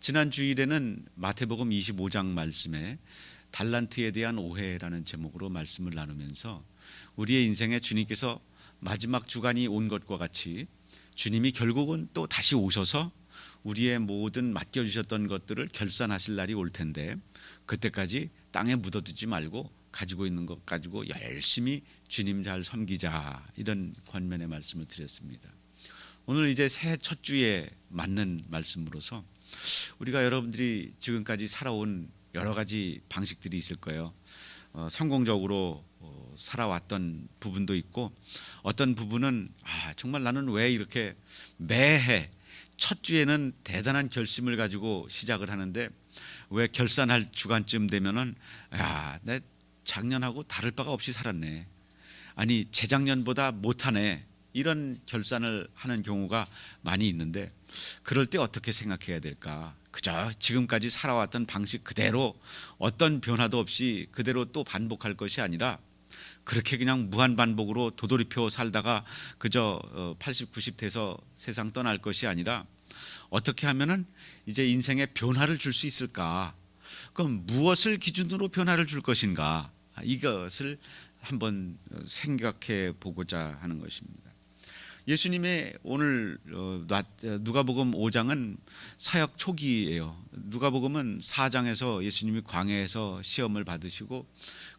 지난 주일에는 마태복음 25장 말씀에 달란트에 대한 오해라는 제목으로 말씀을 나누면서 우리의 인생에 주님께서 마지막 주간이 온 것과 같이 주님이 결국은 또 다시 오셔서 우리의 모든 맡겨주셨던 것들을 결산하실 날이 올 텐데 그때까지 땅에 묻어두지 말고 가지고 있는 것 가지고 열심히 주님 잘 섬기자, 이런 권면의 말씀을 드렸습니다. 오늘 이제 새해 첫 주에 맞는 말씀으로서 우리가 여러분들이 지금까지 살아온 여러 가지 방식들이 있을 거예요. 성공적으로 살아왔던 부분도 있고, 어떤 부분은 정말 나는 왜 이렇게 매해 첫 주에는 대단한 결심을 가지고 시작을 하는데 왜 결산할 주간쯤 되면은 내 작년하고 다를 바가 없이 살았네, 아니 재작년보다 못하네, 이런 결산을 하는 경우가 많이 있는데, 그럴 때 어떻게 생각해야 될까? 그저 지금까지 살아왔던 방식 그대로 어떤 변화도 없이 그대로 또 반복할 것이 아니라, 그렇게 그냥 무한반복으로 도돌이표 살다가 그저 80, 90 돼서 세상 떠날 것이 아니라 어떻게 하면은 이제 인생에 변화를 줄 수 있을까? 그럼 무엇을 기준으로 변화를 줄 것인가? 이것을 한번 생각해 보고자 하는 것입니다. 예수님의 오늘 누가복음 5장은 사역 초기예요. 누가복음은 4장에서 예수님이 광야에서 시험을 받으시고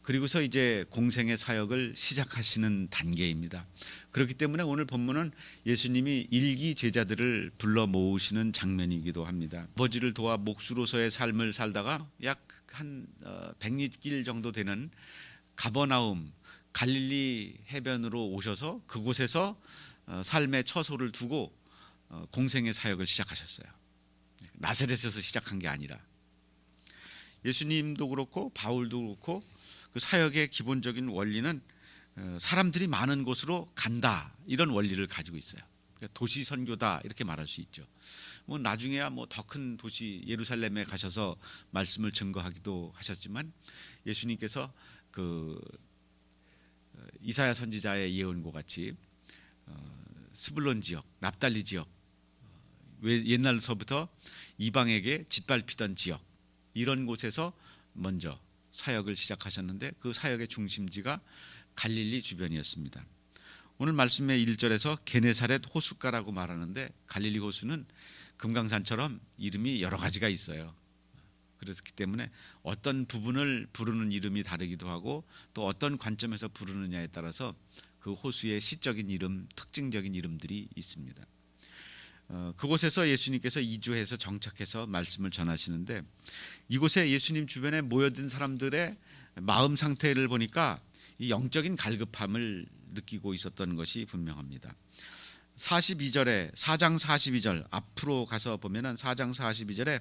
그리고서 이제 공생의 사역을 시작하시는 단계입니다. 그렇기 때문에 오늘 본문은 예수님이 일기 제자들을 불러 모으시는 장면이기도 합니다. 아버지를 도와 목수로서의 삶을 살다가 약 한 100리 정도 되는 가버나움 갈릴리 해변으로 오셔서 그곳에서 삶의 처소를 두고 공생의 사역을 시작하셨어요. 나사렛에서 시작한 게 아니라, 예수님도 그렇고 바울도 그렇고 그 사역의 기본적인 원리는 사람들이 많은 곳으로 간다, 이런 원리를 가지고 있어요. 도시 선교다, 이렇게 말할 수 있죠. 뭐 나중에야 뭐 더 큰 도시 예루살렘에 가셔서 말씀을 증거하기도 하셨지만, 예수님께서 그 이사야 선지자의 예언과 같이 스불론 지역, 납달리 지역, 옛날서부터 이방에게 짓밟히던 지역, 이런 곳에서 먼저 사역을 시작하셨는데 그 사역의 중심지가 갈릴리 주변이었습니다. 오늘 말씀의 1절에서 게네사렛 호숫가라고 말하는데, 갈릴리 호수는 금강산처럼 이름이 여러 가지가 있어요. 그렇기 때문에 어떤 부분을 부르는 이름이 다르기도 하고 또 어떤 관점에서 부르느냐에 따라서 그 호수의 시적인 이름, 특징적인 이름들이 있습니다. 그곳에서 예수님께서 이주해서 정착해서 말씀을 전하시는데, 이곳에 예수님 주변에 모여든 사람들의 마음 상태를 보니까 이 영적인 갈급함을 느끼고 있었던 것이 분명합니다. 42절에 4장 42절 앞으로 가서 보면은 4장 42절에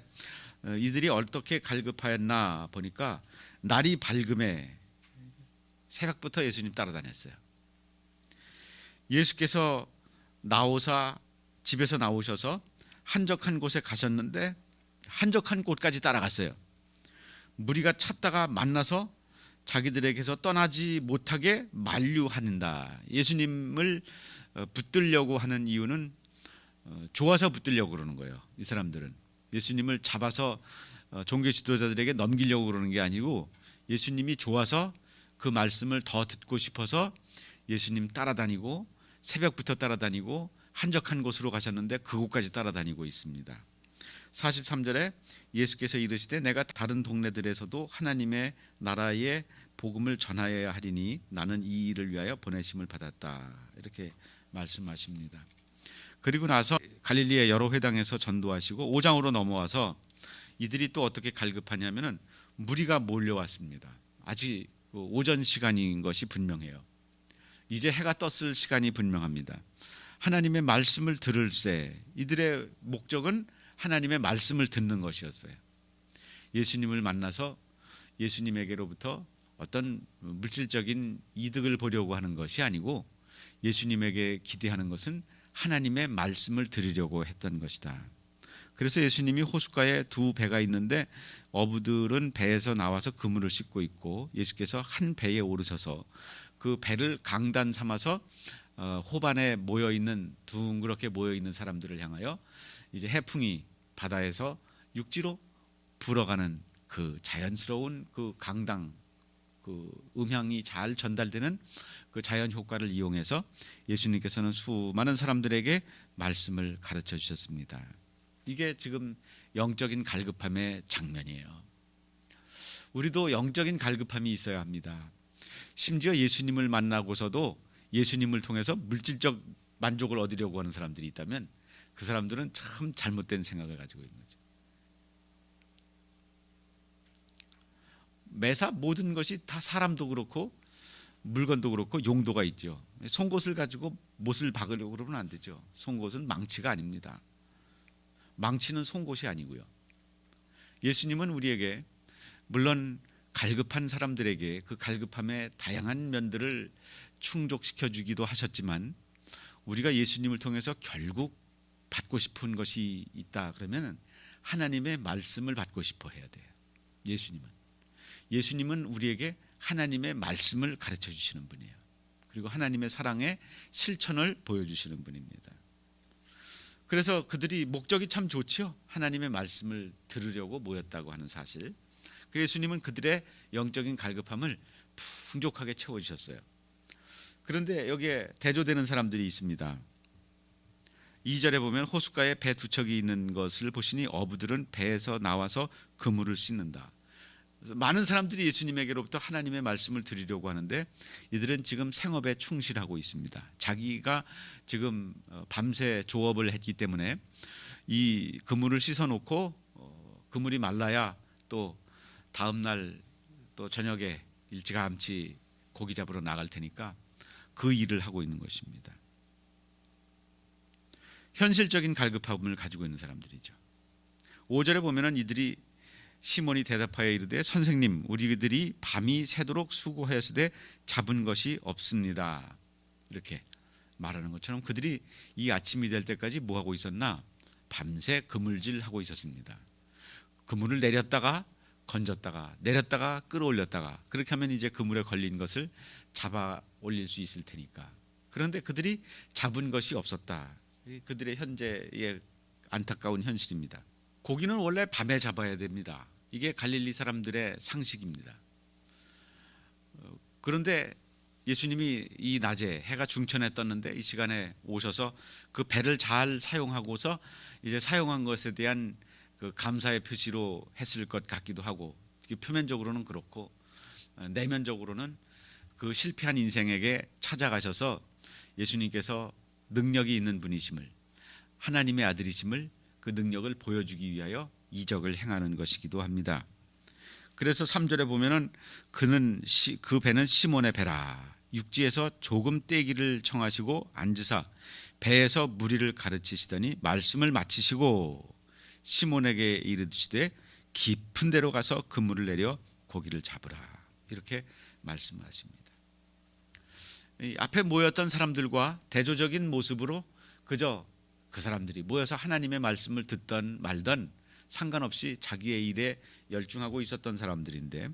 이들이 어떻게 갈급하였나 보니까, 날이 밝음에 새벽부터 예수님 따라다녔어요. 예수께서 나오사 집에서 나오셔서 한적한 곳에 가셨는데 한적한 곳까지 따라갔어요. 무리가 찾다가 만나서 자기들에게서 떠나지 못하게 만류한다. 예수님을 붙들려고 하는 이유는 좋아서 붙들려고 그러는 거예요. 이 사람들은 예수님을 잡아서 종교 지도자들에게 넘기려고 그러는 게 아니고, 예수님이 좋아서 그 말씀을 더 듣고 싶어서 예수님 따라다니고, 새벽부터 따라다니고 한적한 곳으로 가셨는데 그곳까지 따라다니고 있습니다. 43절에 예수께서 이르시되 내가 다른 동네들에서도 하나님의 나라의 복음을 전하여야 하리니 나는 이 일을 위하여 보내심을 받았다, 이렇게 말씀하십니다. 그리고 나서 갈릴리의 여러 회당에서 전도하시고 5장으로 넘어와서 이들이 또 어떻게 갈급하냐면은 무리가 몰려왔습니다. 아직 오전 시간인 것이 분명해요. 이제 해가 떴을 시간이 분명합니다. 하나님의 말씀을 들을새, 이들의 목적은 하나님의 말씀을 듣는 것이었어요. 예수님을 만나서 예수님에게로부터 어떤 물질적인 이득을 보려고 하는 것이 아니고, 예수님에게 기대하는 것은 하나님의 말씀을 들으려고 했던 것이다. 그래서 예수님이 호숫가에 두 배가 있는데 어부들은 배에서 나와서 그물을 싣고 있고, 예수께서 한 배에 오르셔서 그 배를 강단 삼아서 호반에 모여있는 둥그렇게 모여있는 사람들을 향하여 이제 해풍이 바다에서 육지로 불어가는 그 자연스러운 그 강당, 그 음향이 잘 전달되는 그 자연 효과를 이용해서 예수님께서는 수많은 사람들에게 말씀을 가르쳐 주셨습니다. 이게 지금 영적인 갈급함의 장면이에요. 우리도 영적인 갈급함이 있어야 합니다. 심지어 예수님을 만나고서도 예수님을 통해서 물질적 만족을 얻으려고 하는 사람들이 있다면 그 사람들은 참 잘못된 생각을 가지고 있는 거죠. 매사 모든 것이 다 사람도 그렇고 물건도 그렇고 용도가 있죠. 송곳을 가지고 못을 박으려고 그러면 안 되죠. 송곳은 망치가 아닙니다. 망치는 송곳이 아니고요. 예수님은 우리에게 물론 갈급한 사람들에게 그 갈급함의 다양한 면들을 충족시켜 주기도 하셨지만 우리가 예수님을 통해서 결국 받고 싶은 것이 있다 그러면 하나님의 말씀을 받고 싶어 해야 돼요. 예수님은 우리에게 하나님의 말씀을 가르쳐 주시는 분이에요. 그리고 하나님의 사랑의 실천을 보여주시는 분입니다. 그래서 그들이 목적이 참 좋죠. 하나님의 말씀을 들으려고 모였다고 하는 사실. 그 예수님은 그들의 영적인 갈급함을 풍족하게 채워주셨어요. 그런데 여기에 대조되는 사람들이 있습니다. 2절에 보면 호숫가에 배 두 척이 있는 것을 보시니 어부들은 배에서 나와서 그물을 씻는다. 많은 사람들이 예수님에게로부터 하나님의 말씀을 들으려고 하는데 이들은 지금 생업에 충실하고 있습니다. 자기가 지금 밤새 조업을 했기 때문에 이 그물을 씻어놓고 그물이 말라야 또 다음 날 또 저녁에 일찌감치 고기 잡으러 나갈 테니까 그 일을 하고 있는 것입니다. 현실적인 갈급함을 가지고 있는 사람들이죠. 5절에 보면은 이들이 시몬이 대답하여 이르되 선생님 우리들이 밤이 새도록 수고하였으되 잡은 것이 없습니다. 이렇게 말하는 것처럼 그들이 이 아침이 될 때까지 뭐 하고 있었나? 밤새 그물질하고 있었습니다. 그물을 내렸다가 건졌다가 내렸다가 끌어올렸다가 그렇게 하면 이제 그물에 걸린 것을 잡아 올릴 수 있을 테니까. 그런데 그들이 잡은 것이 없었다. 그들의 현재의 안타까운 현실입니다. 고기는 원래 밤에 잡아야 됩니다. 이게 갈릴리 사람들의 상식입니다. 그런데 예수님이 이 낮에 해가 중천에 떴는데 이 시간에 오셔서 그 배를 잘 사용하고서 이제 사용한 것에 대한 그 감사의 표시로 했을 것 같기도 하고 표면적으로는 그렇고 내면적으로는 그 실패한 인생에게 찾아가셔서 예수님께서 능력이 있는 분이심을 하나님의 아들이심을 그 능력을 보여주기 위하여 이적을 행하는 것이기도 합니다. 그래서 3절에 보면은 그 배는 시몬의 배라 육지에서 조금 떼기를 청하시고 앉으사 배에서 무리를 가르치시더니 말씀을 마치시고 시몬에게 이르시되 깊은 데로 가서 그물을 내려 고기를 잡으라 이렇게 말씀하십니다. 앞에 모였던 사람들과 대조적인 모습으로 그저 그 사람들이 모여서 하나님의 말씀을 듣던 말던 상관없이 자기의 일에 열중하고 있었던 사람들인데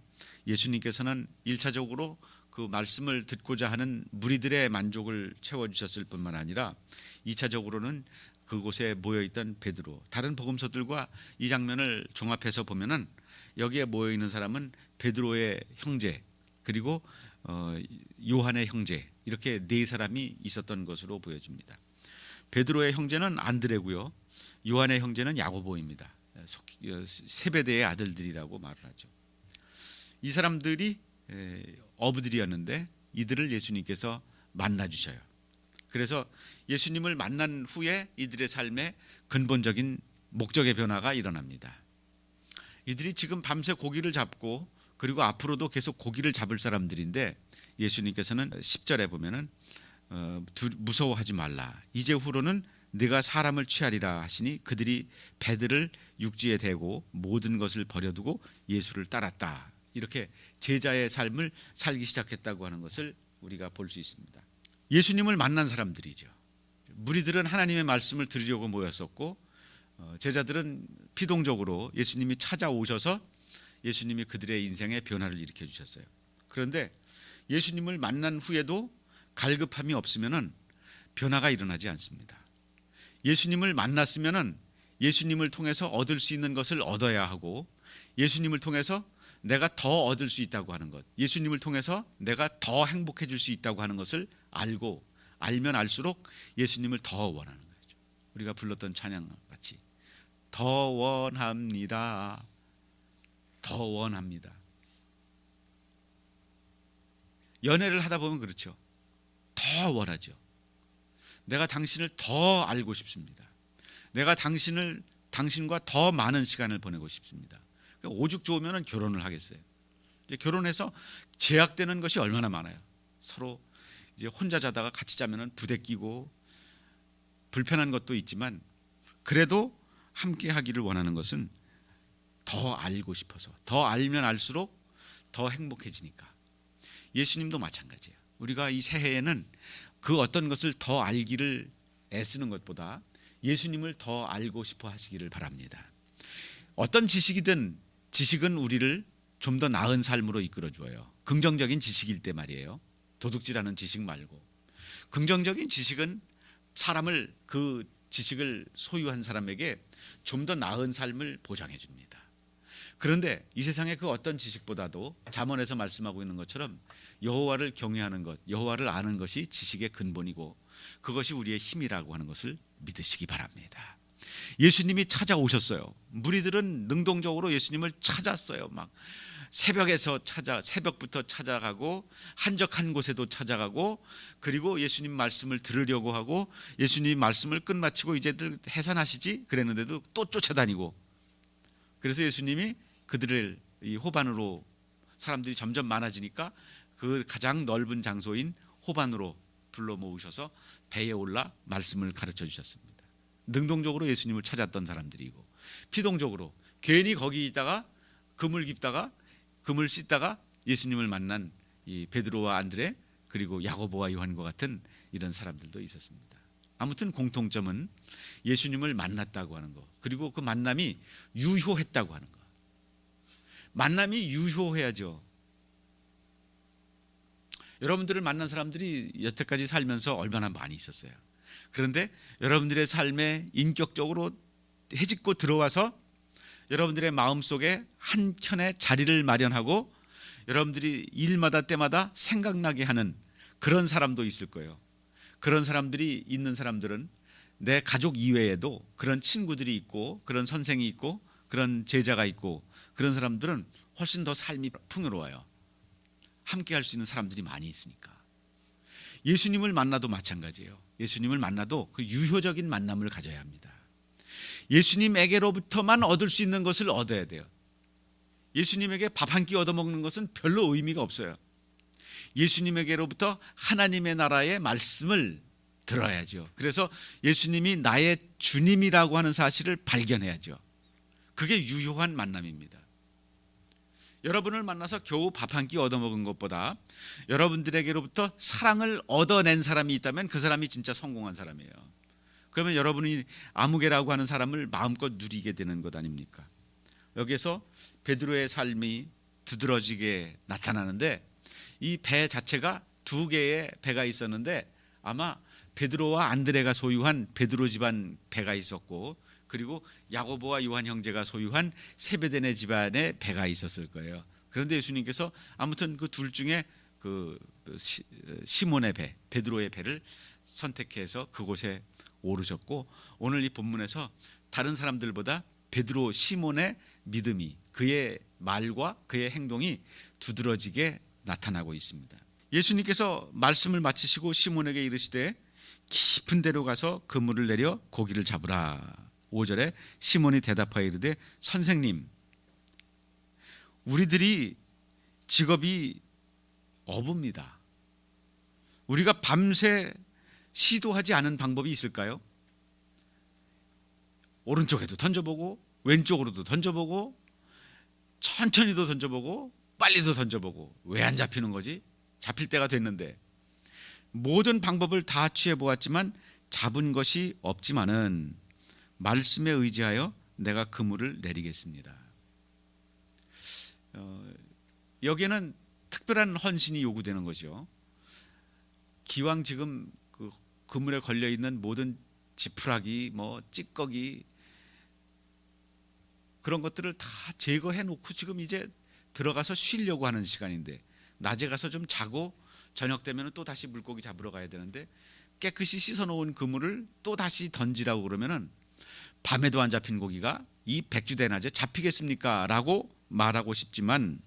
예수님께서는 1차적으로 그 말씀을 듣고자 하는 무리들의 만족을 채워주셨을 뿐만 아니라 2차적으로는 그곳에 모여있던 베드로 다른 복음서들과 이 장면을 종합해서 보면은 여기에 모여있는 사람은 베드로의 형제 그리고 요한의 형제 이렇게 네 사람이 있었던 것으로 보여집니다. 베드로의 형제는 안드레고요. 요한의 형제는 야고보입니다. 세베대의 아들들이라고 말을 하죠. 이 사람들이 어부들이었는데 이들을 예수님께서 만나 주셔요. 그래서 예수님을 만난 후에 이들의 삶에 근본적인 목적의 변화가 일어납니다. 이들이 지금 밤새 고기를 잡고 그리고 앞으로도 계속 고기를 잡을 사람들인데 예수님께서는 10절에 보면은 무서워하지 말라. 이제 후로는 네가 사람을 취하리라 하시니 그들이 배들을 육지에 대고 모든 것을 버려두고 예수를 따랐다. 이렇게 제자의 삶을 살기 시작했다고 하는 것을 우리가 볼 수 있습니다. 예수님을 만난 사람들이죠. 무리들은 하나님의 말씀을 들으려고 모였었고 제자들은 피동적으로 예수님이 찾아오셔서 예수님이 그들의 인생에 변화를 일으켜 주셨어요. 그런데 예수님을 만난 후에도 갈급함이 없으면은 변화가 일어나지 않습니다. 예수님을 만났으면은 예수님을 통해서 얻을 수 있는 것을 얻어야 하고, 예수님을 통해서 내가 더 얻을 수 있다고 하는 것, 예수님을 통해서 내가 더 행복해질 수 있다고 하는 것을 알고, 알면 알수록 예수님을 더 원하는 거죠. 우리가 불렀던 찬양 같이 더 원합니다. 더 원합니다. 연애를 하다 보면 그렇죠. 더 원하죠. 내가 당신을 더 알고 싶습니다. 내가 당신과 더 많은 시간을 보내고 싶습니다. 오죽 좋으면 결혼을 하겠어요. 이제 결혼해서 제약되는 것이 얼마나 많아요. 서로 이제 혼자 자다가 같이 자면은 부대끼고 불편한 것도 있지만, 그래도 함께 하기를 원하는 것은 더 알고 싶어서, 더 알면 알수록 더 행복해지니까. 예수님도 마찬가지예요. 우리가 이 새해에는 그 어떤 것을 더 알기를 애쓰는 것보다 예수님을 더 알고 싶어 하시기를 바랍니다. 어떤 지식이든, 지식은 우리를 좀 더 나은 삶으로 이끌어 주어요. 긍정적인 지식일 때 말이에요. 도둑질하는 지식 말고. 긍정적인 지식은 사람을, 그 지식을 소유한 사람에게 좀 더 나은 삶을 보장해 줍니다. 그런데 이 세상의 그 어떤 지식보다도 잠언에서 말씀하고 있는 것처럼 여호와를 경외하는 것, 여호와를 아는 것이 지식의 근본이고, 그것이 우리의 힘이라고 하는 것을 믿으시기 바랍니다. 예수님이 찾아오셨어요. 무리들은 능동적으로 예수님을 찾았어요. 막 새벽부터 찾아가고, 한적한 곳에도 찾아가고, 그리고 예수님 말씀을 들으려고 하고, 예수님 말씀을 끝마치고 이제들 해산하시지 그랬는데도 또 쫓아다니고. 그래서 예수님이 그들을 이 호반으로, 사람들이 점점 많아지니까 그 가장 넓은 장소인 호반으로 불러 모으셔서 배에 올라 말씀을 가르쳐 주셨습니다. 능동적으로 예수님을 찾았던 사람들이고, 피동적으로 괜히 거기 있다가 금을 씻다가 예수님을 만난 이 베드로와 안드레, 그리고 야고보와 요한과 같은 이런 사람들도 있었습니다. 아무튼 공통점은 예수님을 만났다고 하는 것, 그리고 그 만남이 유효했다고 하는 것. 만남이 유효해야죠. 여러분들을 만난 사람들이 여태까지 살면서 얼마나 많이 있었어요. 그런데 여러분들의 삶에 인격적으로 해집고 들어와서 여러분들의 마음속에 한 켠에 자리를 마련하고 여러분들이 일마다 때마다 생각나게 하는 그런 사람도 있을 거예요. 그런 사람들이 있는 사람들은 내 가족 이외에도 그런 친구들이 있고, 그런 선생이 있고, 그런 제자가 있고, 그런 사람들은 훨씬 더 삶이 풍요로워요. 함께 할 수 있는 사람들이 많이 있으니까. 예수님을 만나도 마찬가지예요. 예수님을 만나도 그 유효적인 만남을 가져야 합니다. 예수님에게로부터만 얻을 수 있는 것을 얻어야 돼요. 예수님에게 밥 한 끼 얻어먹는 것은 별로 의미가 없어요. 예수님에게로부터 하나님의 나라의 말씀을 들어야죠. 그래서 예수님이 나의 주님이라고 하는 사실을 발견해야죠. 그게 유효한 만남입니다. 여러분을 만나서 겨우 밥 한 끼 얻어먹은 것보다 여러분들에게로부터 사랑을 얻어낸 사람이 있다면 그 사람이 진짜 성공한 사람이에요. 그러면 여러분이 아무개라고 하는 사람을 마음껏 누리게 되는 것 아닙니까? 여기에서 베드로의 삶이 두드러지게 나타나는데, 이 배 자체가 두 개의 배가 있었는데 아마 베드로와 안드레가 소유한 베드로 집안 배가 있었고, 그리고 야고보와 요한 형제가 소유한 세베데네 집안의 배가 있었을 거예요. 그런데 예수님께서 아무튼 그 둘 중에 그 시몬의 배, 베드로의 배를 선택해서 그곳에 오르셨고, 오늘 이 본문에서 다른 사람들보다 베드로, 시몬의 믿음이, 그의 말과 그의 행동이 두드러지게 나타나고 있습니다. 예수님께서 말씀을 마치시고 시몬에게 이르시되 깊은 데로 가서 그물을 내려 고기를 잡으라. 5절에 시몬이 대답하여 이르되 선생님, 우리들이 직업이 어부입니다. 우리가 밤새 시도하지 않은 방법이 있을까요? 오른쪽에도 던져보고 왼쪽으로도 던져보고 천천히도 던져보고 빨리도 던져보고 왜 안 잡히는 거지? 잡힐 때가 됐는데. 모든 방법을 다 취해보았지만 잡은 것이 없지만은 말씀에 의지하여 내가 그물을 내리겠습니다. 여기에는 특별한 헌신이 요구되는 거죠. 기왕 지금 그 그물에 걸려 있는 모든 지푸라기, 찌꺼기 그런 것들을 다 제거해 놓고 지금 이제 들어가서 쉬려고 하는 시간인데, 낮에 가서 좀 자고 저녁 되면 또 다시 물고기 잡으러 가야 되는데, 깨끗이 씻어 놓은 그물을 또 다시 던지라고 그러면은 밤에도 안 잡힌 고기가 이 백주대낮에 잡히겠습니까? 라고 말하고 싶지만,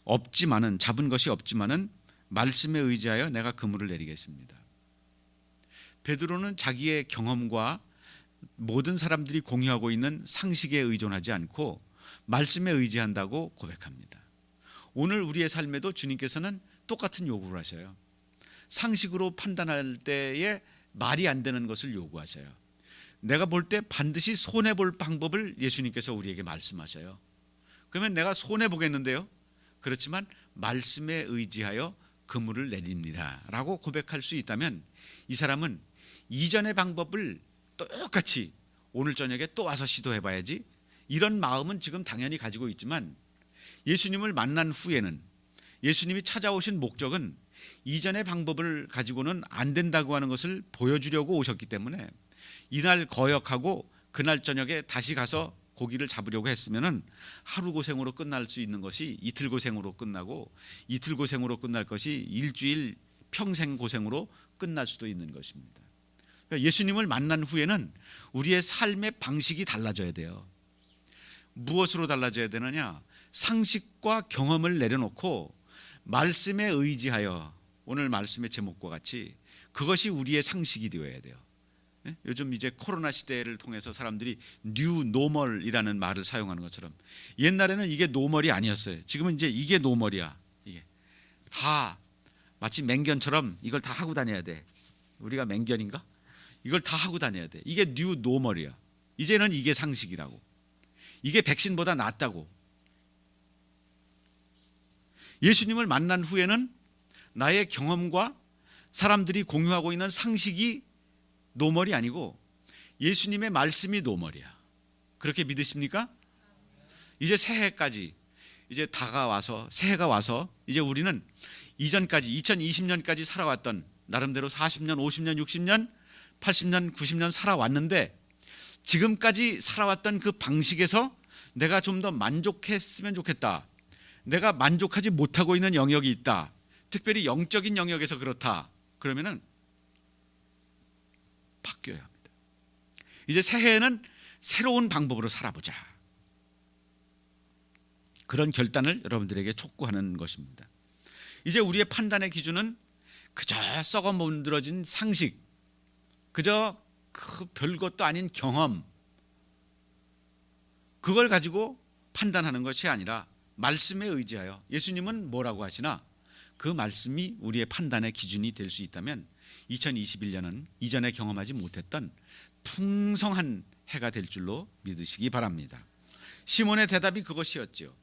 없지만은, 잡은 것이 없지만은 말씀에 의지하여 내가 그물을 내리겠습니다. 베드로는 자기의 경험과 모든 사람들이 공유하고 있는 상식에 의존하지 않고 말씀에 의지한다고 고백합니다. 오늘 우리의 삶에도 주님께서는 똑같은 요구를 하셔요. 상식으로 판단할 때에 말이 안 되는 것을 요구하셔요. 내가 볼 때 반드시 손해볼 방법을 예수님께서 우리에게 말씀하셔요. 그러면 내가 손해보겠는데요, 그렇지만 말씀에 의지하여 그물을 내립니다 라고 고백할 수 있다면, 이 사람은 이전의 방법을 똑같이 오늘 저녁에 또 와서 시도해봐야지, 이런 마음은 지금 당연히 가지고 있지만, 예수님을 만난 후에는, 예수님이 찾아오신 목적은 이전의 방법을 가지고는 안 된다고 하는 것을 보여주려고 오셨기 때문에, 이날 거역하고 그날 저녁에 다시 가서 고기를 잡으려고 했으면은 하루 고생으로 끝날 수 있는 것이 이틀 고생으로 끝나고, 이틀 고생으로 끝날 것이 일주일 평생 고생으로 끝날 수도 있는 것입니다. 그러니까 예수님을 만난 후에는 우리의 삶의 방식이 달라져야 돼요. 무엇으로 달라져야 되느냐? 상식과 경험을 내려놓고 말씀에 의지하여, 오늘 말씀의 제목과 같이 그것이 우리의 상식이 되어야 돼요. 요즘 이제 코로나 시대를 통해서 사람들이 뉴 노멀이라는 말을 사용하는 것처럼, 옛날에는 이게 노멀이 아니었어요. 지금은 이제 이게 노멀이야. 이게 다 마치 맹견처럼 이걸 다 하고 다녀야 돼. 우리가 맹견인가? 이걸 다 하고 다녀야 돼. 이게 뉴 노멀이야. 이제는 이게 상식이라고. 이게 백신보다 낫다고. 예수님을 만난 후에는 나의 경험과 사람들이 공유하고 있는 상식이 노멀이 아니고 예수님의 말씀이 노멀이야. 그렇게 믿으십니까? 이제 새해까지 이제 다가와서, 새해가 와서 이제 우리는 이전까지 2020년까지 살아왔던, 나름대로 40년, 50년, 60년, 80년, 90년 살아왔는데, 지금까지 살아왔던 그 방식에서 내가 좀 더 만족했으면 좋겠다, 내가 만족하지 못하고 있는 영역이 있다, 특별히 영적인 영역에서 그렇다, 그러면은 바뀌어야 합니다. 이제 새해에는 새로운 방법으로 살아보자, 그런 결단을 여러분들에게 촉구하는 것입니다. 이제 우리의 판단의 기준은 그저 썩어 문드러진 상식, 그저 그 별것도 아닌 경험, 그걸 가지고 판단하는 것이 아니라 말씀에 의지하여, 예수님은 뭐라고 하시나 그 말씀이 우리의 판단의 기준이 될 수 있다면 2021년은 이전에 경험하지 못했던 풍성한 해가 될 줄로 믿으시기 바랍니다. 시몬의 대답이 그것이었죠.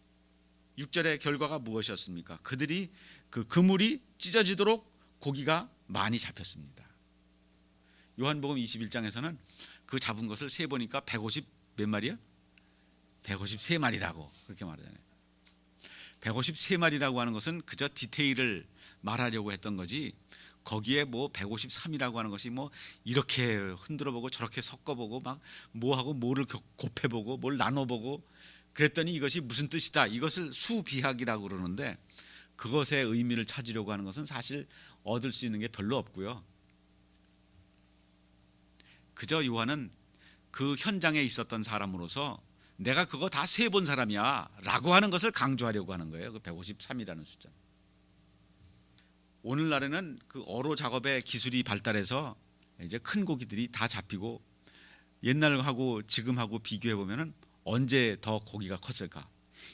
6절의 결과가 무엇이었습니까? 그들이 그 그물이 찢어지도록 고기가 많이 잡혔습니다. 요한복음 21장에서는 그 잡은 것을 세 보니까 150 몇 마리야? 153마리라고 그렇게 말하잖아요. 153마리라고 하는 것은 그저 디테일을 말하려고 했던 거지, 거기에 뭐 153이라고 하는 것이 뭐 이렇게 흔들어보고 저렇게 섞어보고 막 뭐하고 뭐를 곱해보고 뭘 나눠보고 그랬더니 이것이 무슨 뜻이다, 이것을 수비학이라고 그러는데, 그것의 의미를 찾으려고 하는 것은 사실 얻을 수 있는 게 별로 없고요. 그저 요한은 그 현장에 있었던 사람으로서 내가 그거 다 세본 사람이야 라고 하는 것을 강조하려고 하는 거예요. 그 153이라는 숫자. 오늘날에는 그 어로 작업의 기술이 발달해서 이제 큰 고기들이 다 잡히고, 옛날하고 지금하고 비교해 보면은 언제 더 고기가 컸을까?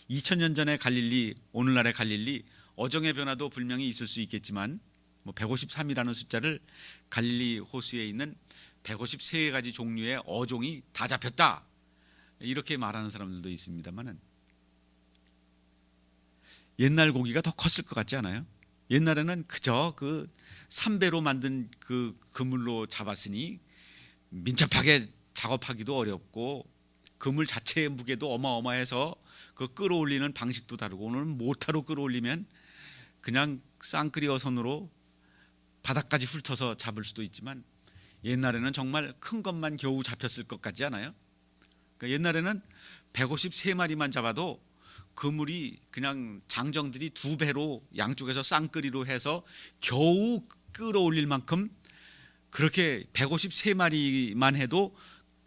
2000년 전의 갈릴리, 오늘날의 갈릴리, 어종의 변화도 분명히 있을 수 있겠지만, 뭐 153이라는 숫자를 갈릴리 호수에 있는 153가지 종류의 어종이 다 잡혔다, 이렇게 말하는 사람들도 있습니다만은, 옛날 고기가 더 컸을 것 같지 않아요? 옛날에는 그저 그 삼배로 만든 그 그물로 잡았으니 민첩하게 작업하기도 어렵고, 그물 자체의 무게도 어마어마해서 그 끌어올리는 방식도 다르고, 오늘은 모타로 끌어올리면 그냥 쌍끌이어 선으로 바닥까지 훑어서 잡을 수도 있지만, 옛날에는 정말 큰 것만 겨우 잡혔을 것 같지 않아요? 그러니까 옛날에는 153마리만 잡아도 그물이 그냥 장정들이 두 배로 양쪽에서 쌍끌이로 해서 겨우 끌어올릴 만큼, 그렇게 153마리만 해도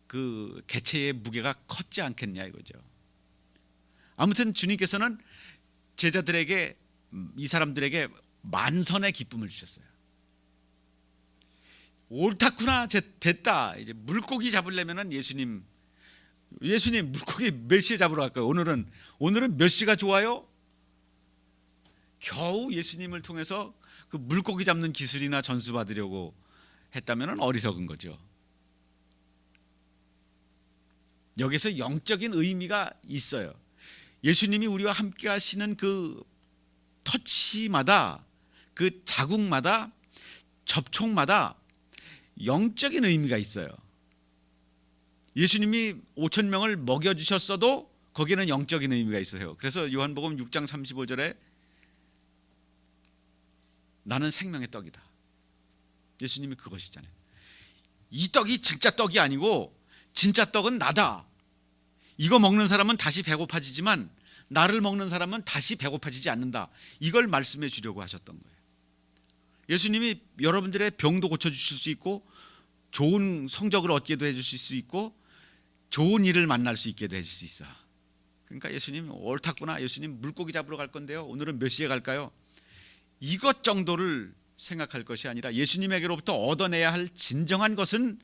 그 개체의 무게가 컸지 않겠냐 이거죠. 아무튼 주님께서는 제자들에게, 이 사람들에게 만선의 기쁨을 주셨어요. 옳다구나, 됐다. 이제 물고기 잡으려면은 예수님 물고기 몇 시에 잡으러 갈까요? 오늘은 몇 시가 좋아요? 겨우 예수님을 통해서 그 물고기 잡는 기술이나 전수 받으려고 했다면은 어리석은 거죠. 여기서 영적인 의미가 있어요. 예수님이 우리와 함께 하시는 그 터치마다, 그 자국마다, 접촉마다 영적인 의미가 있어요. 예수님이 5,000명을 먹여주셨어도 거기에는 영적인 의미가 있어요. 그래서 요한복음 6장 35절에 나는 생명의 떡이다. 예수님이 그것이잖아요. 이 떡이 진짜 떡이 아니고 진짜 떡은 나다. 이거 먹는 사람은 다시 배고파지지만 나를 먹는 사람은 다시 배고파지지 않는다. 이걸 말씀해 주려고 하셨던 거예요. 예수님이 여러분들의 병도 고쳐주실 수 있고, 좋은 성적을 얻게도 해주실 수 있고, 좋은 일을 만날 수 있게도 해줄 수 있어. 그러니까 예수님 옳았구나, 예수님 물고기 잡으러 갈 건데요, 오늘은 몇 시에 갈까요? 이것 정도를 생각할 것이 아니라 예수님에게로부터 얻어내야 할 진정한 것은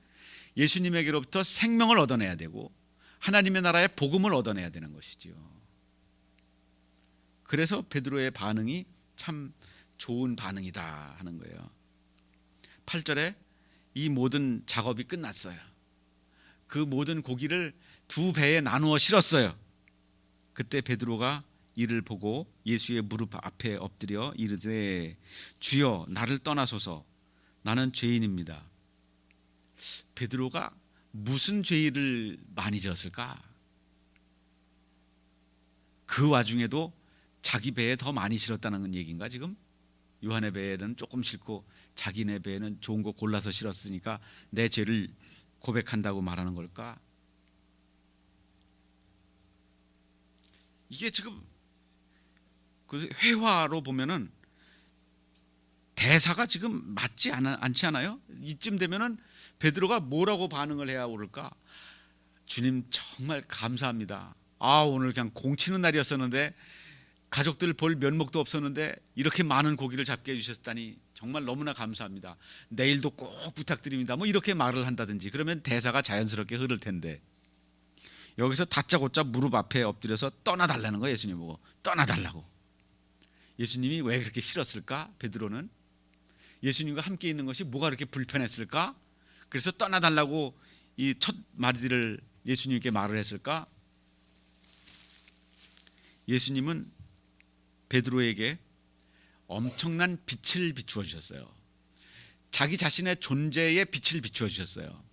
예수님에게로부터 생명을 얻어내야 되고 하나님의 나라의 복음을 얻어내야 되는 것이지요. 그래서 베드로의 반응이 참 좋은 반응이다 하는 거예요. 8절에 이 모든 작업이 끝났어요. 그 모든 고기를 두 배에 나누어 실었어요. 그때 베드로가 이를 보고 예수의 무릎 앞에 엎드려 이르되 주여 나를 떠나소서 나는 죄인입니다. 베드로가 무슨 죄를 많이 지었을까? 그 와중에도 자기 배에 더 많이 실었다는 얘기인가 지금? 요한의 배에는 조금 실고 자기네 배에는 좋은 거 골라서 실었으니까 내 죄를 고백한다고 말하는 걸까? 이게 지금 그 회화로 보면은 대사가 지금 맞지 않지 않아요? 이쯤 되면은 베드로가 뭐라고 반응을 해야 오를까? 주님 정말 감사합니다. 오늘 그냥 공치는 날이었었는데 가족들 볼 면목도 없었는데 이렇게 많은 고기를 잡게 해주셨다니 정말 너무나 감사합니다. 내일도 꼭 부탁드립니다. 뭐 이렇게 말을 한다든지 그러면 대사가 자연스럽게 흐를 텐데 여기서 다짜고짜 무릎 앞에 엎드려서 떠나달라는 거예요. 예수님 보고 떠나달라고. 예수님이 왜 그렇게 싫었을까? 베드로는 예수님과 함께 있는 것이 뭐가 그렇게 불편했을까? 그래서 떠나달라고 이 첫 마디를 예수님께 말을 했을까? 예수님은 베드로에게 엄청난 빛을 비추어 주셨어요. 자기 자신의 존재의 빛을 비추어 주셨어요.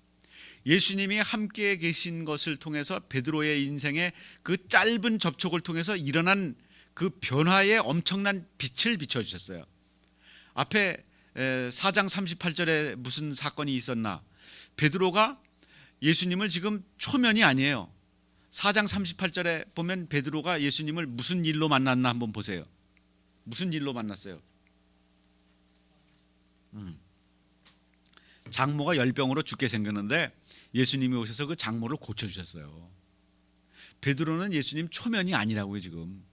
예수님이 함께 계신 것을 통해서 베드로의 인생의 그 짧은 접촉을 통해서 일어난 그 변화에 엄청난 빛을 비춰 주셨어요. 앞에 4장 38절에 무슨 사건이 있었나? 베드로가 예수님을 지금 초면이 아니에요. 4장 38절에 보면 베드로가 예수님을 무슨 일로 만났나 한번 보세요. 무슨 일로 만났어요? 장모가 열병으로 죽게 생겼는데 예수님이 오셔서 그 장모를 고쳐주셨어요. 베드로는 예수님 초면이 아니라고요 지금.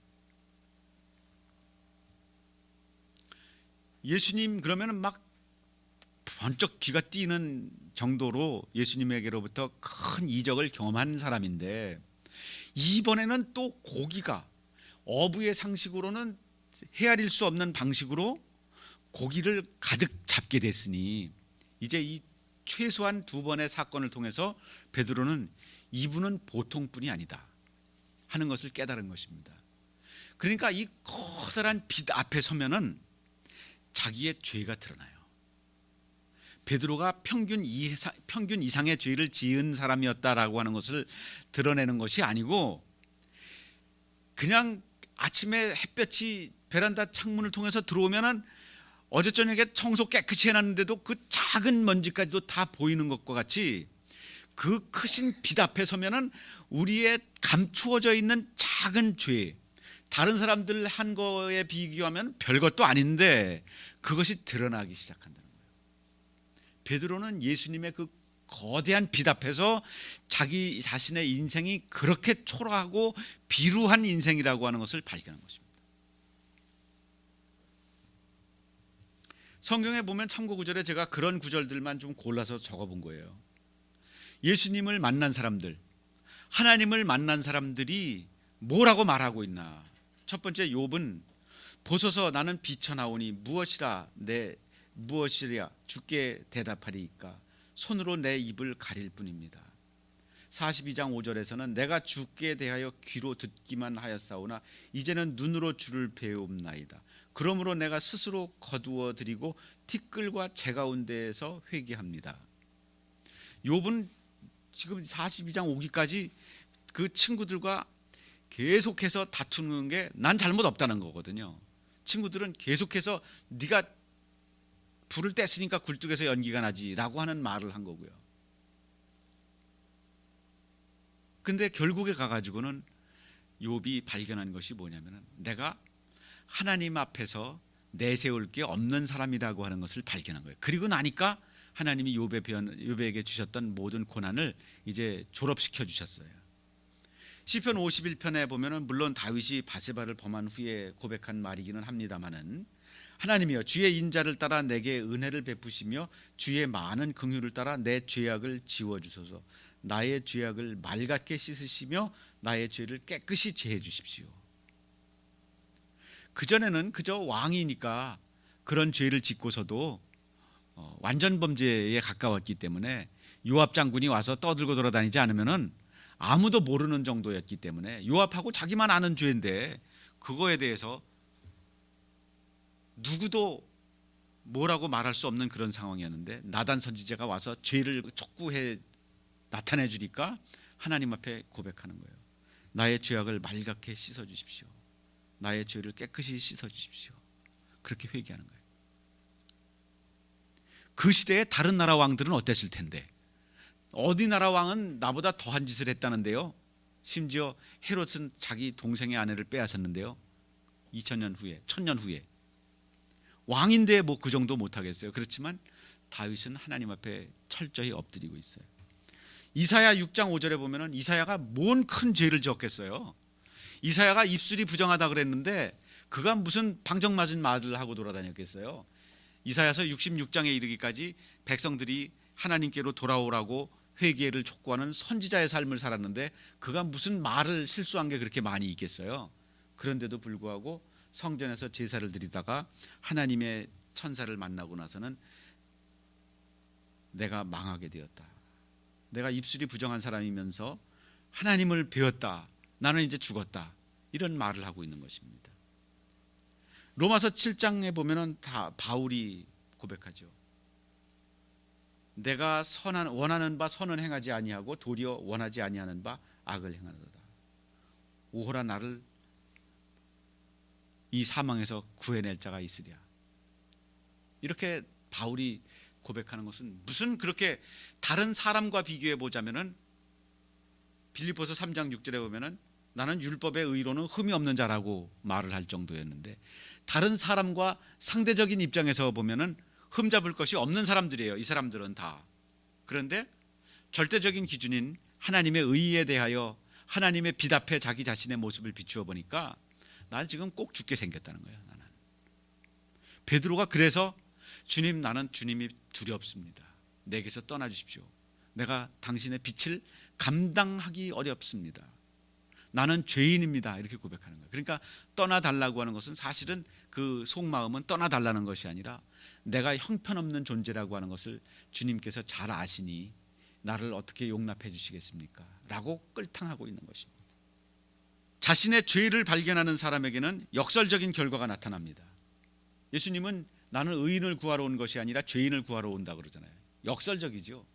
예수님 그러면은 막 번쩍 귀가 뛰는 정도로 예수님에게로부터 큰 이적을 경험한 사람인데 이번에는 또 고기가 어부의 상식으로는 헤아릴 수 없는 방식으로 고기를 가득 잡게 됐으니 이제 이 최소한 두 번의 사건을 통해서 베드로는 이분은 보통 분이 아니다 하는 것을 깨달은 것입니다. 그러니까 이 커다란 빛 앞에 서면은 자기의 죄가 드러나요. 베드로가 평균 이상의 죄를 지은 사람이었다라고 하는 것을 드러내는 것이 아니고 그냥 아침에 햇볕이 베란다 창문을 통해서 들어오면은 어제 저녁에 청소 깨끗이 해놨는데도 그 작은 먼지까지도 다 보이는 것과 같이 그 크신 빛 앞에 서면은 우리의 감추어져 있는 작은 죄, 다른 사람들 한 거에 비교하면 별것도 아닌데 그것이 드러나기 시작한다는 거예요. 베드로는 예수님의 그 거대한 빛 앞에서 자기 자신의 인생이 그렇게 초라하고 비루한 인생이라고 하는 것을 발견한 것입니다. 성경에 보면 참고 구절에 제가 그런 구절들만 좀 골라서 적어본 거예요. 예수님을 만난 사람들, 하나님을 만난 사람들이 뭐라고 말하고 있나. 첫 번째, 욥은 보소서 나는 비쳐나오니 무엇이랴 주께 대답하리이까. 손으로 내 입을 가릴 뿐입니다. 42장 5절에서는 내가 주께 대하여 귀로 듣기만 하였사오나 이제는 눈으로 주를 배움나이다. 그러므로 내가 스스로 거두어 드리고 티끌과 재 가운데에서 회개합니다. 욥은 지금 42장 5기까지 그 친구들과 계속해서 다투는 게 난 잘못 없다는 거거든요. 친구들은 계속해서 네가 불을 뗐으니까 굴뚝에서 연기가 나지라고 하는 말을 한 거고요. 근데 결국에 가가지고는 욥이 발견한 것이 뭐냐면은 내가 하나님 앞에서 내세울 게 없는 사람이라고 하는 것을 발견한 거예요. 그리고 나니까 하나님이 욥에게 주셨던 모든 고난을 이제 졸업시켜 주셨어요. 시편 51편에 보면은 물론 다윗이 바세바를 범한 후에 고백한 말이기는 합니다만은 하나님이여 주의 인자를 따라 내게 은혜를 베푸시며 주의 많은 긍휼을 따라 내 죄악을 지워 주소서. 나의 죄악을 맑게 씻으시며 나의 죄를 깨끗이 제해 주십시오. 그전에는 그저 왕이니까 그런 죄를 짓고서도 완전 범죄에 가까웠기 때문에 요압 장군이 와서 떠들고 돌아다니지 않으면은 아무도 모르는 정도였기 때문에 요압하고 자기만 아는 죄인데 그거에 대해서 누구도 뭐라고 말할 수 없는 그런 상황이었는데 나단 선지자가 와서 죄를 촉구해 나타내 주니까 하나님 앞에 고백하는 거예요. 나의 죄악을 맑게 씻어 주십시오. 나의 죄를 깨끗이 씻어 주십시오. 그렇게 회개하는 거예요. 그 시대에 다른 나라 왕들은 어땠을 텐데 어디 나라 왕은 나보다 더한 짓을 했다는데요. 심지어 헤롯은 자기 동생의 아내를 빼앗았는데요. 2000년 후에 1000년 후에 왕인데 뭐 그 정도 못하겠어요. 그렇지만 다윗은 하나님 앞에 철저히 엎드리고 있어요. 이사야 6장 5절에 보면은 이사야가 뭔 큰 죄를 지었겠어요. 이사야가 입술이 부정하다 그랬는데 그가 무슨 방정 맞은 말을 하고 돌아다녔겠어요. 이사야서 66장에 이르기까지 백성들이 하나님께로 돌아오라고 회개를 촉구하는 선지자의 삶을 살았는데 그가 무슨 말을 실수한 게 그렇게 많이 있겠어요. 그런데도 불구하고 성전에서 제사를 드리다가 하나님의 천사를 만나고 나서는 내가 망하게 되었다. 내가 입술이 부정한 사람이면서 하나님을 배웠다. 나는 이제 죽었다. 이런 말을 하고 있는 것입니다. 로마서 7장에 보면은 다 바울이 고백하죠. 내가 원하는 바 선은 행하지 아니하고 도리어 원하지 아니하는 바 악을 행하노다. 오호라 나를 이 사망에서 구해낼 자가 있으랴. 이렇게 바울이 고백하는 것은 무슨 그렇게 다른 사람과 비교해 보자면은 빌립보서 3장 6절에 보면은 나는 율법의 의로는 흠이 없는 자라고 말을 할 정도였는데 다른 사람과 상대적인 입장에서 보면은 흠잡을 것이 없는 사람들이에요. 이 사람들은 다. 그런데 절대적인 기준인 하나님의 의에 대하여 하나님의 빛 앞에 자기 자신의 모습을 비추어 보니까 난 지금 꼭 죽게 생겼다는 거예요. 나는. 베드로가 그래서 주님 나는 주님이 두렵습니다. 내게서 떠나 주십시오. 내가 당신의 빛을 감당하기 어렵습니다. 나는 죄인입니다. 이렇게 고백하는 거예요. 그러니까 떠나달라고 하는 것은 사실은 그 속마음은 떠나달라는 것이 아니라 내가 형편없는 존재라고 하는 것을 주님께서 잘 아시니 나를 어떻게 용납해 주시겠습니까? 라고 끌탕하고 있는 것입니다. 자신의 죄를 발견하는 사람에게는 역설적인 결과가 나타납니다. 예수님은 나는 의인을 구하러 온 것이 아니라 죄인을 구하러 온다 그러잖아요. 역설적이죠.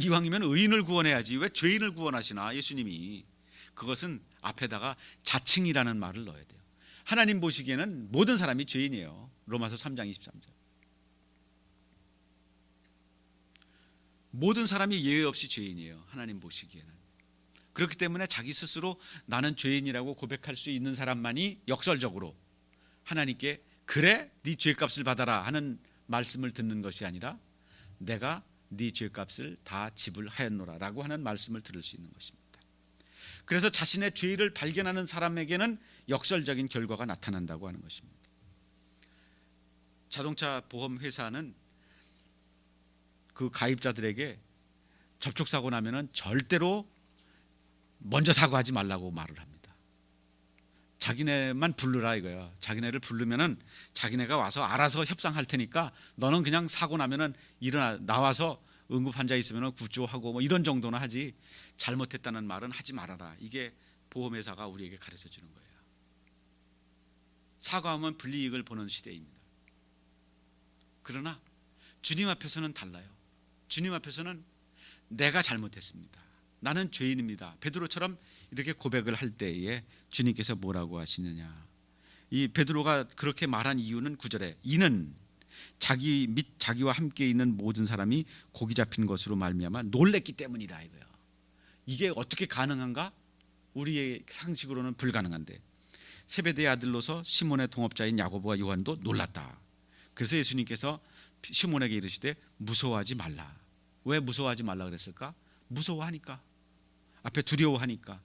이왕이면 의인을 구원해야지 왜 죄인을 구원하시나 예수님이. 그것은 앞에다가 자칭이라는 말을 넣어야 돼요. 하나님 보시기에는 모든 사람이 죄인이에요. 로마서 3장 23절. 모든 사람이 예외 없이 죄인이에요. 하나님 보시기에는. 그렇기 때문에 자기 스스로 나는 죄인이라고 고백할 수 있는 사람만이 역설적으로 하나님께 그래 네 죄값을 받아라 하는 말씀을 듣는 것이 아니라 내가 네 죄값을 다 지불하였노라 라고 하는 말씀을 들을 수 있는 것입니다. 그래서 자신의 죄를 발견하는 사람에게는 역설적인 결과가 나타난다고 하는 것입니다. 자동차 보험 회사는 그 가입자들에게 접촉사고 나면은 절대로 먼저 사과하지 말라고 말을 합니다. 자기네만 부르라 이거야. 자기네를 부르면은 자기네가 와서 알아서 협상할 테니까 너는 그냥 사고 나면은 나와서 응급 환자 있으면은 구조하고 뭐 이런 정도는 하지 잘못했다는 말은 하지 말아라. 이게 보험회사가 우리에게 가르쳐 주는 거예요. 사과하면 불이익을 보는 시대입니다. 그러나 주님 앞에서는 달라요. 주님 앞에서는 내가 잘못했습니다. 나는 죄인입니다. 베드로처럼 이렇게 고백을 할 때에 주님께서 뭐라고 하시느냐. 이 베드로가 그렇게 말한 이유는 9절에 이는 자기 및 자기와 함께 있는 모든 사람이 고기 잡힌 것으로 말미암아 놀랬기 때문이다 이거야. 이게 어떻게 가능한가? 우리의 상식으로는 불가능한데 세베대의 아들로서 시몬의 동업자인 야고보와 요한도 놀랐다. 그래서 예수님께서 시몬에게 이르시되 무서워하지 말라. 왜 무서워하지 말라 그랬을까? 무서워하니까. 앞에 두려워하니까.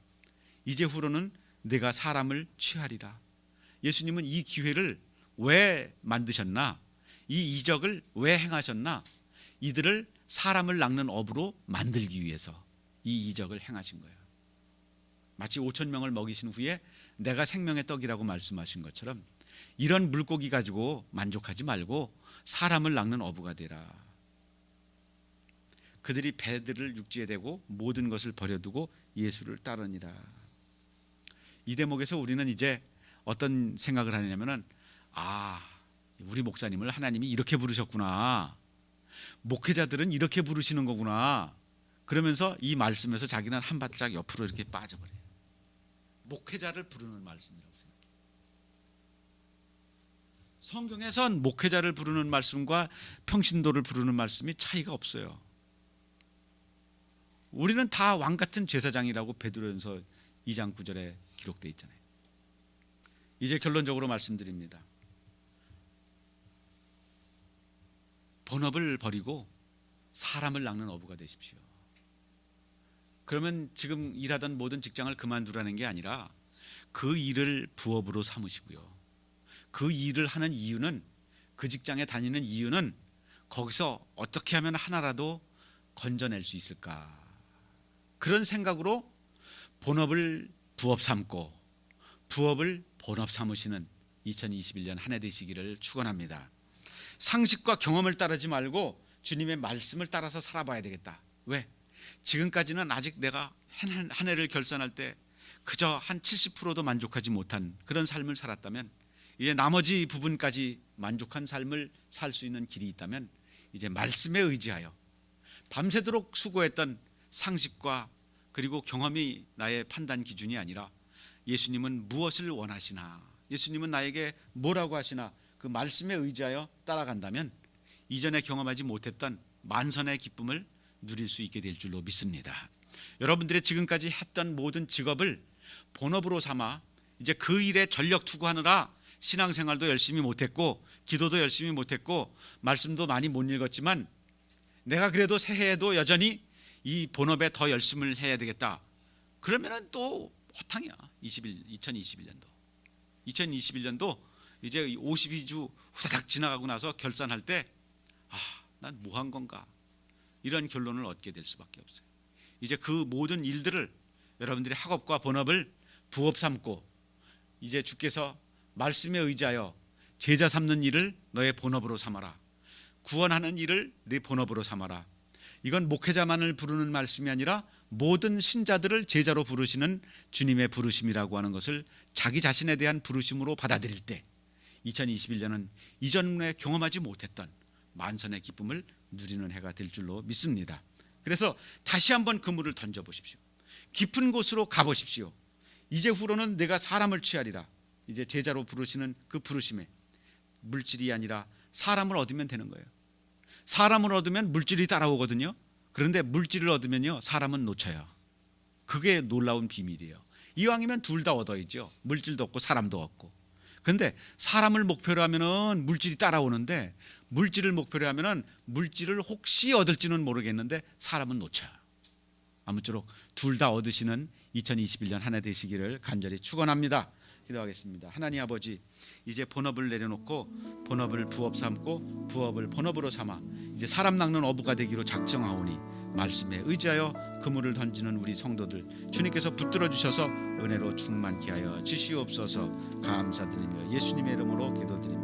이제후로는 내가 사람을 취하리라. 예수님은 이 기회를 왜 만드셨나? 이 이적을 왜 행하셨나? 이들을 사람을 낚는 어부로 만들기 위해서 이 이적을 행하신 거예요. 마치 5천 명을 먹이신 후에 내가 생명의 떡이라고 말씀하신 것처럼 이런 물고기 가지고 만족하지 말고 사람을 낚는 어부가 되라. 그들이 배들을 육지에 대고 모든 것을 버려두고 예수를 따르니라. 이 대목에서 우리는 이제 어떤 생각을 하느냐면은 우리 목사님을 하나님이 이렇게 부르셨구나. 목회자들은 이렇게 부르시는 거구나. 그러면서 이 말씀에서 자기는 한 발짝 옆으로 이렇게 빠져버려요. 목회자를 부르는 말씀이라고 생각해요. 성경에선 목회자를 부르는 말씀과 평신도를 부르는 말씀이 차이가 없어요. 우리는 다 왕같은 제사장이라고 베드로전서 2장 9절에 기록되어 있잖아요. 이제 결론적으로 말씀드립니다. 본업을 버리고 사람을 낚는 어부가 되십시오. 그러면 지금 일하던 모든 직장을 그만두라는 게 아니라 그 일을 부업으로 삼으시고요. 그 일을 하는 이유는, 그 직장에 다니는 이유는 거기서 어떻게 하면 하나라도 건져낼 수 있을까, 그런 생각으로 본업을 부업 삼고 부업을 본업 삼으시는 2021년 한 해 되시기를 축원합니다. 상식과 경험을 따르지 말고 주님의 말씀을 따라서 살아봐야 되겠다. 왜? 지금까지는 아직 내가 한 해를 결산할 때 그저 한 70%도 만족하지 못한 그런 삶을 살았다면, 이제 나머지 부분까지 만족한 삶을 살 수 있는 길이 있다면 이제 말씀에 의지하여 밤새도록 수고했던 상식과 그리고 경험이 나의 판단 기준이 아니라 예수님은 무엇을 원하시나, 예수님은 나에게 뭐라고 하시나, 그 말씀에 의지하여 따라간다면 이전에 경험하지 못했던 만선의 기쁨을 누릴 수 있게 될 줄로 믿습니다. 여러분들의 지금까지 했던 모든 직업을 본업으로 삼아 이제 그 일에 전력 투구하느라 신앙생활도 열심히 못했고 기도도 열심히 못했고 말씀도 많이 못 읽었지만 내가 그래도 새해에도 여전히 이 본업에 더 열심을 해야 되겠다. 그러면은 또 허탕이야. 2021년도 이제 52주 후다닥 지나가고 나서 결산할 때 난 뭐 한 건가, 이런 결론을 얻게 될 수밖에 없어요. 이제 그 모든 일들을, 여러분들의 학업과 본업을 부업 삼고 이제 주께서 말씀에 의지하여 제자 삼는 일을 너의 본업으로 삼아라. 구원하는 일을 네 본업으로 삼아라. 이건 목회자만을 부르는 말씀이 아니라 모든 신자들을 제자로 부르시는 주님의 부르심이라고 하는 것을 자기 자신에 대한 부르심으로 받아들일 때 2021년은 이전에 경험하지 못했던 만선의 기쁨을 누리는 해가 될 줄로 믿습니다. 그래서 다시 한번 그물을 던져보십시오. 깊은 곳으로 가보십시오. 이제 후로는 내가 사람을 취하리라. 이제 제자로 부르시는 그 부르심에 물질이 아니라 사람을 얻으면 되는 거예요. 사람을 얻으면 물질이 따라오거든요. 그런데 물질을 얻으면요 사람은 놓쳐요. 그게 놀라운 비밀이에요. 이왕이면 둘 다 얻어야죠. 물질도 얻고 사람도 얻고. 그런데 사람을 목표로 하면은 물질이 따라오는데, 물질을 목표로 하면은 물질을 혹시 얻을지는 모르겠는데 사람은 놓쳐요. 아무쪼록 둘 다 얻으시는 2021년 한 해 되시기를 간절히 축원합니다. 기도하겠습니다. 하나님 아버지, 이제 본업을 내려놓고 본업을 부업 삼고 부업을 본업으로 삼아 이제 사람 낚는 어부가 되기로 작정하오니 말씀에 의지하여 그물을 던지는 우리 성도들 주님께서 붙들어 주셔서 은혜로 충만케 하여 주시옵소서. 감사드리며 예수님의 이름으로 기도드립니다.